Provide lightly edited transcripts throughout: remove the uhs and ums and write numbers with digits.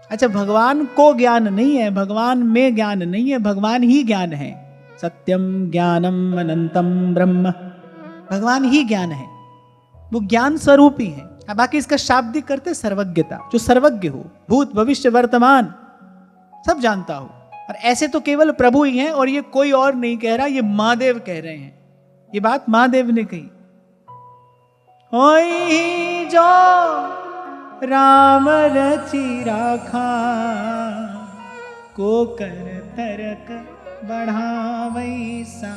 अच्छा, भगवान को ज्ञान नहीं है, भगवान में ज्ञान नहीं है, भगवान ही ज्ञान है। सत्यम ज्ञानम अनंतम ब्रह्म, भगवान ही ज्ञान है, वो ज्ञान स्वरूप ही है। अब बाकी इसका शाब्दिक करते सर्वज्ञता, जो सर्वज्ञ हो, भूत भविष्य वर्तमान सब जानता हो। और ऐसे तो केवल प्रभु ही हैं, और ये कोई और नहीं कह रहा, ये महादेव कह रहे हैं। ये बात महादेव ने कही। ओई जो राम रचि राखा, को कर तरक बढ़ावई सा।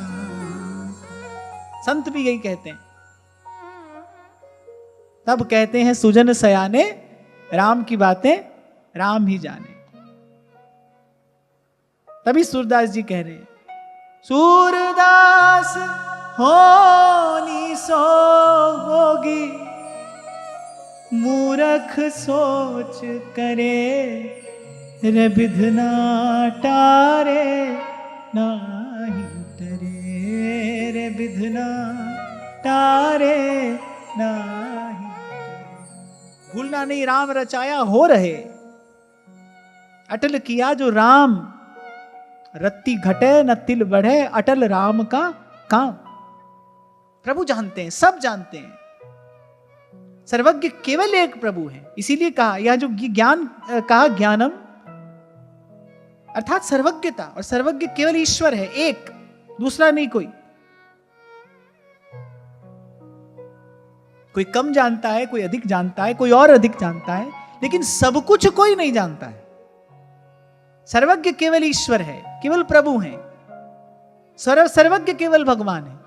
संत भी यही कहते हैं। तब कहते हैं सुजन सयाने, राम की बातें राम ही जाने। तभी सूरदास जी कह रहे हैं, सूरदास होनी सो होगी, मूरख सोच करे, रे विधना टारे नाही टरे, रे विधना टारे नाही। भूलना नहीं, राम रचाया हो रहे, अटल किया जो राम, रत्ती घटे न तिल बढ़े, अटल राम का काम। प्रभु जानते हैं, सब जानते हैं। सर्वज्ञ केवल एक प्रभु है। इसीलिए कहा, यह जो ज्ञान कहा, ज्ञानम अर्थात सर्वज्ञता, और सर्वज्ञ केवल ईश्वर है, एक, दूसरा नहीं कोई। कोई कम जानता है, कोई अधिक जानता है, कोई और अधिक जानता है, लेकिन सब कुछ कोई नहीं जानता है। सर्वज्ञ केवल ईश्वर है, केवल प्रभु है। सर्वज्ञ केवल भगवान है।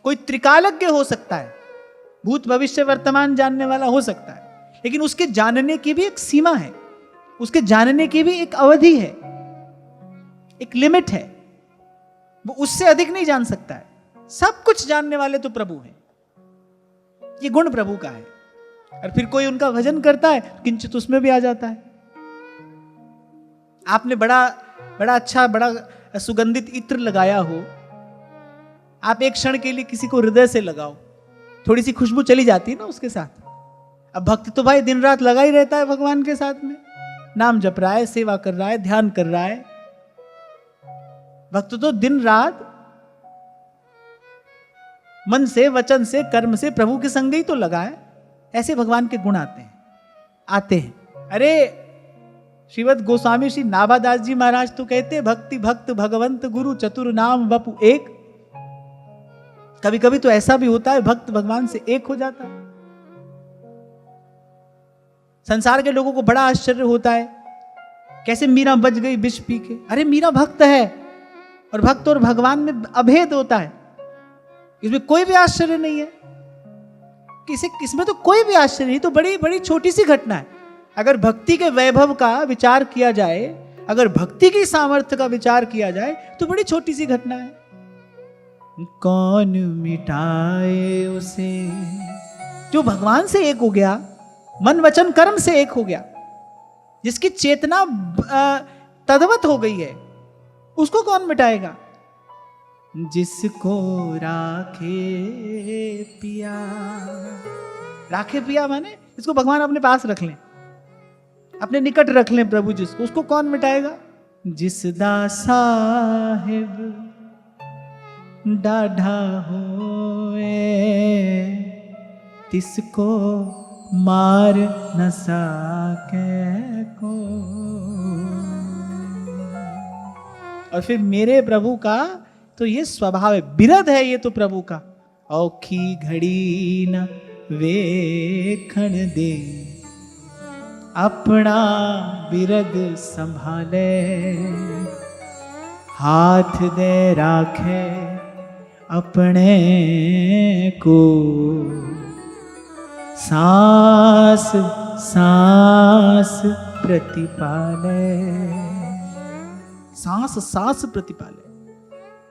कोई त्रिकालज्ञ हो सकता है, भूत भविष्य वर्तमान जानने वाला हो सकता है, लेकिन उसके जानने की भी एक सीमा है, उसके जानने की भी एक अवधि है, एक लिमिट है। वो उससे अधिक नहीं जान सकता है। सब कुछ जानने वाले तो प्रभु हैं। ये गुण प्रभु का है। और फिर कोई उनका भजन करता है, किंचित उसमें भी आ जाता है। आपने बड़ा अच्छा, बड़ा सुगंधित इत्र लगाया हो, आप एक क्षण के लिए किसी को हृदय से लगाओ, थोड़ी सी खुशबू चली जाती है ना उसके साथ। अब भक्त तो भाई दिन रात लगा ही रहता है भगवान के साथ में, नाम जप रहा है, सेवा कर रहा है, ध्यान कर रहा है। भक्त तो दिन रात मन से, वचन से, कर्म से प्रभु के संग ही तो लगा है। ऐसे भगवान के गुण आते हैं। अरे श्रीमद गोस्वामी श्री नाभादास जी महाराज तो कहते, भक्ति भक्त भगवंत गुरु चतुर नाम वपु एक। कभी कभी तो ऐसा भी होता है, भक्त भगवान से एक हो जाता है। संसार के लोगों को बड़ा आश्चर्य होता है, कैसे मीरा बच गई विष पी के। अरे मीरा भक्त है, और भक्त और भगवान में अभेद होता है, इसमें कोई भी आश्चर्य नहीं है। इसमें तो कोई भी आश्चर्य नहीं, तो बड़ी बड़ी छोटी सी घटना है। अगर भक्ति के वैभव का विचार किया जाए, अगर भक्ति की सामर्थ्य का विचार किया जाए, तो बड़ी छोटी सी घटना है। कौन मिटाए उसे जो भगवान से एक हो गया, मन वचन कर्म से एक हो गया, जिसकी चेतना तद्वत हो गई है, उसको कौन मिटाएगा? जिसको राखे पिया। राखे पिया माने इसको भगवान अपने पास रख लें, अपने निकट रख लें प्रभु जिसको, उसको कौन मिटाएगा? जिस दा साहिब डाढ़ा होए, तिसको मार न सके को। और फिर मेरे प्रभु का तो ये स्वभाव है, बिरद है ये तो प्रभु का। औखी घड़ी न वेखण दे, अपना बिरद संभाले, हाथ दे राखे अपने को, सांस सांस प्रतिपाले, सांस सांस प्रतिपाले।